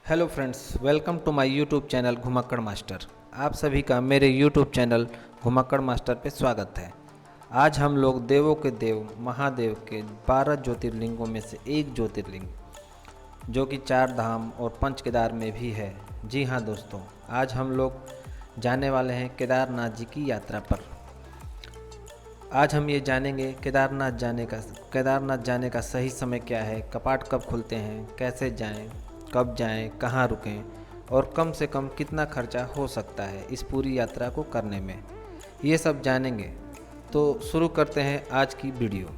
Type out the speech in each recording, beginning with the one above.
Hello friends, welcome to my YouTube channel घुमक्कड़ master. आप सभी का मेरे यूट्यूब चैनल घुमक्कड़ मास्टर पे स्वागत है। आज हम लोग देवों के देव महादेव के 12 ज्योतिर्लिंगों में से एक ज्योतिर्लिंग जो कि 4 धाम और पंच केदार में भी है। जी हाँ दोस्तों, आज हम लोग जाने वाले हैं केदारनाथ जी की यात्रा पर। आज हम ये जानेंगे केदारनाथ जाने का सही समय क्या है, कपाट कब खुलते हैं, कैसे जाएं, कब जाएं, कहाँ रुकें और कम से कम कितना खर्चा हो सकता है इस पूरी यात्रा को करने में, ये सब जानेंगे। तो शुरू करते हैं आज की वीडियो।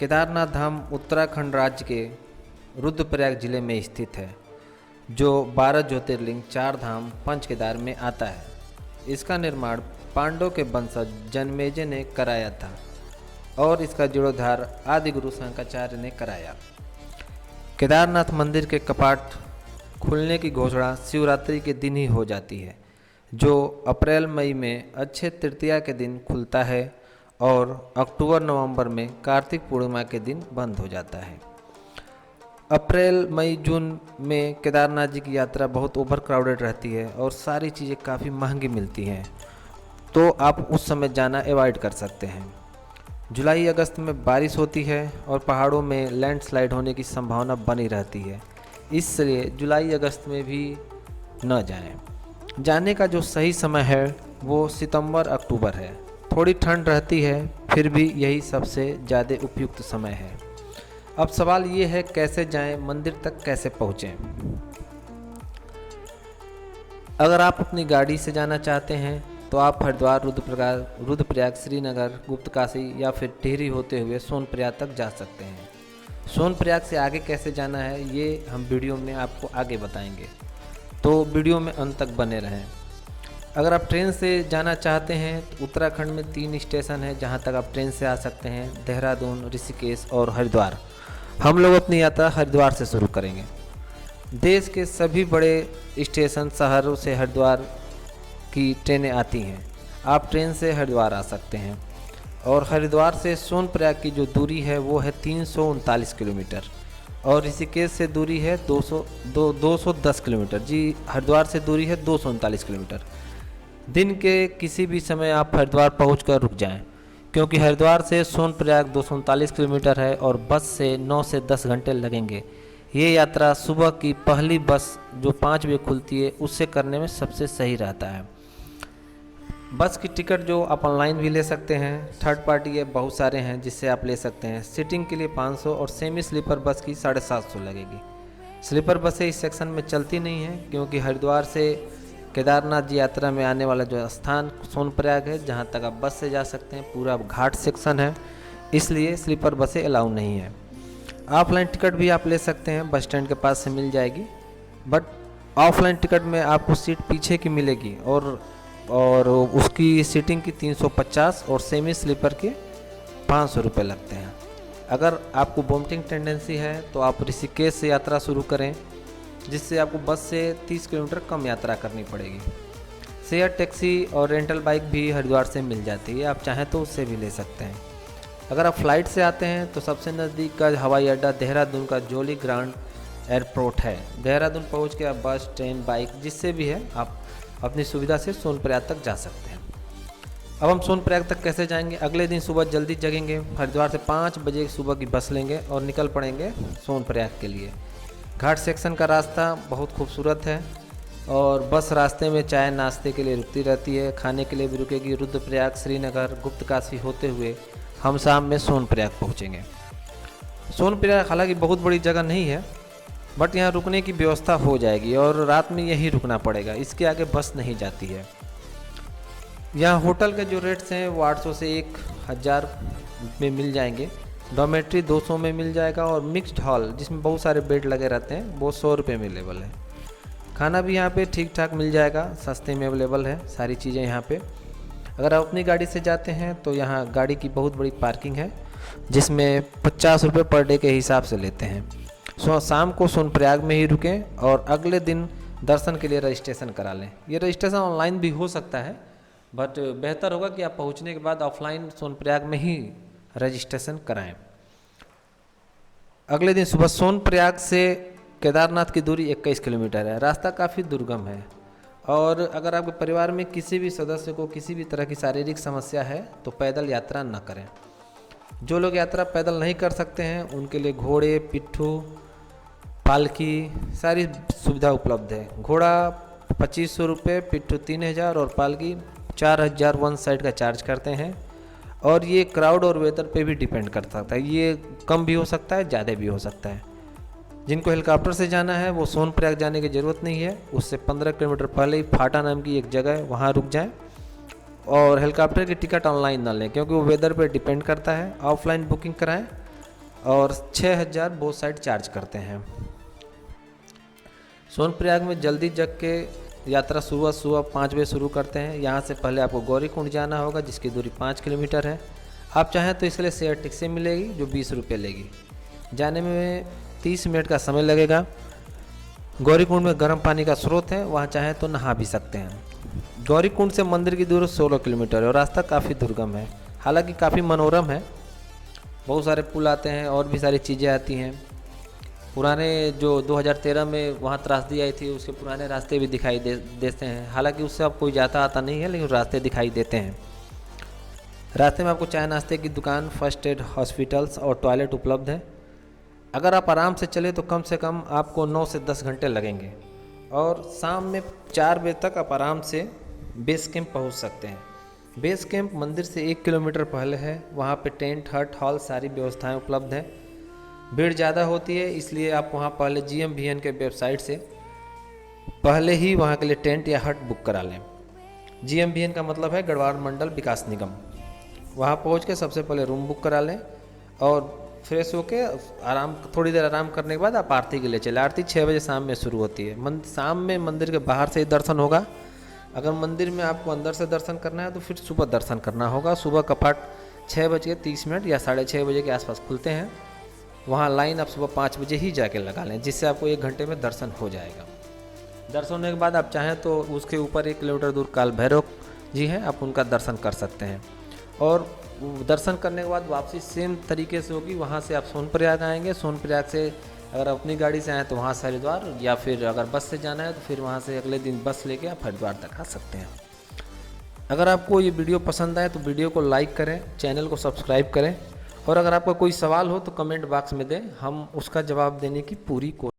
केदारनाथ धाम उत्तराखंड राज्य के रुद्रप्रयाग जिले में स्थित है, जो 12 ज्योतिर्लिंग 4 धाम पंच केदार में आता है। इसका निर्माण पांडवों के वंशज जन्मेजय ने कराया था और इसका जीर्णोद्धार आदिगुरु शंकराचार्य ने कराया। केदारनाथ मंदिर के कपाट खुलने की घोषणा शिवरात्रि के दिन ही हो जाती है, जो अप्रैल मई में अक्षय तृतीया के दिन खुलता है और अक्टूबर नवंबर में कार्तिक पूर्णिमा के दिन बंद हो जाता है। अप्रैल मई जून में केदारनाथ जी की यात्रा बहुत ओवर क्राउडेड रहती है और सारी चीज़ें काफ़ी महंगी मिलती हैं, तो आप उस समय जाना अवॉइड कर सकते हैं। जुलाई अगस्त में बारिश होती है और पहाड़ों में लैंडस्लाइड होने की संभावना बनी रहती है, इसलिए जुलाई अगस्त में भी न जाएं। जाने का जो सही समय है वो सितंबर अक्टूबर है। थोड़ी ठंड रहती है, फिर भी यही सबसे ज़्यादा उपयुक्त समय है। अब सवाल ये है, कैसे जाएं, मंदिर तक कैसे पहुँचें। अगर आप अपनी गाड़ी से जाना चाहते हैं तो आप हरिद्वार, रुद्रप्रयाग, श्रीनगर, गुप्तकाशी या फिर टिहरी होते हुए सोनप्रयाग तक जा सकते हैं। सोनप्रयाग से आगे कैसे जाना है ये हम वीडियो में आपको आगे बताएंगे, तो वीडियो में अंत तक बने रहें। अगर आप ट्रेन से जाना चाहते हैं तो उत्तराखंड में 3 स्टेशन हैं जहां तक आप ट्रेन से आ सकते हैं: देहरादून, ऋषिकेश और हरिद्वार। हम लोग अपनी यात्रा हरिद्वार से शुरू करेंगे। देश के सभी बड़े स्टेशन शहरों से हरिद्वार की ट्रेनें आती हैं। आप ट्रेन से हरिद्वार आ सकते हैं और हरिद्वार से सोनप्रयाग की जो दूरी है वो है 339 किलोमीटर और ऋषिकेश से दूरी है 210 किलोमीटर। जी, हरिद्वार से दूरी है 239 किलोमीटर। दिन के किसी भी समय आप हरिद्वार पहुंचकर रुक जाएं, क्योंकि हरिद्वार से सोनप्रयाग 239 किलोमीटर है और बस से 9 से 10 घंटे लगेंगे। ये यात्रा सुबह की पहली बस जो 5 बजे खुलती है उससे करने में सबसे सही रहता है। बस की टिकट जो आप ऑनलाइन भी ले सकते हैं, थर्ड पार्टी है बहुत सारे हैं जिससे आप ले सकते हैं। सीटिंग के लिए 500 और सेमी स्लीपर बस की 750 लगेगी। स्लीपर बसें इस सेक्शन में चलती नहीं हैं, क्योंकि हरिद्वार से केदारनाथ जी यात्रा में आने वाला जो स्थान सोनप्रयाग है, जहां तक आप बस से जा सकते हैं, पूरा घाट सेक्शन है, इसलिए स्लीपर बसें अलाउ नहीं है। ऑफलाइन टिकट भी आप ले सकते हैं, बस स्टैंड के पास से मिल जाएगी, बट ऑफलाइन टिकट में आपको सीट पीछे की मिलेगी और उसकी सीटिंग की 350 और सेमी स्लीपर के 500 रुपये लगते हैं। अगर आपको वोमिटिंग टेंडेंसी है तो आप ऋषिकेश से यात्रा शुरू करें, जिससे आपको बस से 30 किलोमीटर कम यात्रा करनी पड़ेगी। शेयर टैक्सी और रेंटल बाइक भी हरिद्वार से मिल जाती है, आप चाहें तो उससे भी ले सकते हैं। अगर आप फ्लाइट से आते हैं तो सबसे नज़दीक का हवाई अड्डा देहरादून का जोली ग्रांड एयरपोर्ट है। देहरादून पहुँच के आप बस, ट्रेन, बाइक जिससे भी है आप अपनी सुविधा से सोनप्रयाग तक जा सकते हैं। अब हम सोनप्रयाग तक कैसे जाएंगे। अगले दिन सुबह जल्दी जगेंगे, हरिद्वार से 5 बजे सुबह की बस लेंगे और निकल पड़ेंगे सोनप्रयाग के लिए। घाट सेक्शन का रास्ता बहुत खूबसूरत है और बस रास्ते में चाय नाश्ते के लिए रुकती रहती है, खाने के लिए भी रुकेगी। रुद्रप्रयाग, श्रीनगर, गुप्तकाशी होते हुए हम शाम में सोनप्रयाग पहुँचेंगे। सोनप्रयाग हालांकि बहुत बड़ी जगह नहीं है, बट यहाँ रुकने की व्यवस्था हो जाएगी और रात में यहीं रुकना पड़ेगा, इसके आगे बस नहीं जाती है। यहाँ होटल के जो रेट्स हैं वो 800 से 1000 में मिल जाएंगे। डॉर्मेट्री 200 में मिल जाएगा और मिक्स्ड हॉल जिसमें बहुत सारे बेड लगे रहते हैं वो 100 रुपये में अवेलेबल है। खाना भी यहाँ पे ठीक ठाक मिल जाएगा, सस्ते में अवेलेबल है सारी चीज़ें यहाँ पे। अगर आप अपनी गाड़ी से जाते हैं तो यहाँ गाड़ी की बहुत बड़ी पार्किंग है, जिसमें 50 रुपये पर डे के हिसाब से लेते हैं। शाम को सोनप्रयाग में ही रुकें और अगले दिन दर्शन के लिए रजिस्ट्रेशन करा लें। ये रजिस्ट्रेशन ऑनलाइन भी हो सकता है, बट बेहतर होगा कि आप पहुंचने के बाद ऑफलाइन सोनप्रयाग में ही रजिस्ट्रेशन कराएं। अगले दिन सुबह सोनप्रयाग से केदारनाथ की दूरी 21 किलोमीटर है। रास्ता काफ़ी दुर्गम है और अगर आपके परिवार में किसी भी सदस्य को किसी भी तरह की शारीरिक समस्या है तो पैदल यात्रा न करें। जो लोग यात्रा पैदल नहीं कर सकते हैं उनके लिए घोड़े, पिट्ठू, पालकी सारी सुविधा उपलब्ध है। घोड़ा 2500 रुपये, पिट्ठू 3000 और पालकी 4000 वन साइड का चार्ज करते हैं। और ये क्राउड और वेदर पे भी डिपेंड कर सकता है, ये कम भी हो सकता है, ज़्यादा भी हो सकता है। जिनको हेलीकॉप्टर से जाना है वो सोनप्रयाग जाने की ज़रूरत नहीं है, उससे 15 किलोमीटर पहले ही फाटा नाम की एक जगह है, वहाँ रुक जाएं। और हेलीकॉप्टर की टिकट ऑनलाइन ना लें क्योंकि वो वेदर पे डिपेंड करता है। ऑफलाइन बुकिंग कराएं और 6000 बोथ साइड चार्ज करते हैं। सोनप्रयाग में जल्दी जग के यात्रा सुबह 5 बजे शुरू करते हैं। यहाँ से पहले आपको गौरीकुंड जाना होगा जिसकी दूरी 5 किलोमीटर है। आप चाहें तो इसके लिए शेयर टैक्सी मिलेगी जो 20 रुपये लेगी। जाने में 30 मिनट का समय लगेगा। गौरीकुंड में गर्म पानी का स्रोत है, वहाँ चाहें तो नहा भी सकते हैं। गौरीकुंड से मंदिर की दूरी 16 किलोमीटर है और रास्ता काफ़ी दुर्गम है, हालांकि काफ़ी मनोरम है। बहुत सारे पुल आते हैं और भी सारी चीज़ें आती हैं। पुराने जो 2013 में वहाँ त्रासदी आई थी उसके पुराने रास्ते भी दिखाई देते हैं, हालांकि उससे अब कोई जाता आता नहीं है लेकिन रास्ते दिखाई देते हैं। रास्ते में आपको चाय नाश्ते की दुकान, फर्स्ट एड, हॉस्पिटल्स और टॉयलेट उपलब्ध है। अगर आप आराम से चले तो कम से कम आपको 9 से 10 घंटे लगेंगे और शाम में 4 बजे तक आप आराम से बेस कैंप पहुँच सकते हैं। बेस कैंप मंदिर से 1 किलोमीटर पहले है, वहाँ पे टेंट, हट, हॉल सारी व्यवस्थाएं उपलब्ध हैं। भीड़ ज़्यादा होती है इसलिए आप वहाँ पहले GMVN के वेबसाइट से पहले ही वहाँ के लिए टेंट या हट बुक करा लें। GMVN का मतलब है गढ़वाल मंडल विकास निगम। वहाँ पहुँच के सबसे पहले रूम बुक करा लें और फ्रेश होके थोड़ी देर आराम करने के बाद आप आरती के लिए चले। आरती 6 बजे शाम में शुरू होती है। शाम में मंदिर के बाहर से ही दर्शन होगा। अगर मंदिर में आपको अंदर से दर्शन करना है तो फिर सुबह दर्शन करना होगा। सुबह कपाट 6:30 या 6:30 बजे के आसपास खुलते हैं। वहाँ लाइन आप सुबह 5 बजे ही जाके लगा लें जिससे आपको 1 घंटे में दर्शन हो जाएगा। दर्शन होने के बाद आप चाहें तो उसके ऊपर 1 किलोमीटर दूर काल भैरव जी हैं, आप उनका दर्शन कर सकते हैं। और दर्शन करने के बाद वापसी सेम तरीके से होगी। वहाँ से आप सोनप्रयाग आएंगे। सोनप्रयाग से अगर अपनी गाड़ी से आएँ तो वहाँ से हरिद्वार, या फिर अगर बस से जाना है तो फिर वहाँ से अगले दिन बस लेके आप हरिद्वार तक आ सकते हैं। अगर आपको ये वीडियो पसंद आए तो वीडियो को लाइक करें, चैनल को सब्सक्राइब करें और अगर आपका कोई सवाल हो तो कमेंट बॉक्स में दें, हम उसका जवाब देने की पूरी कोशिश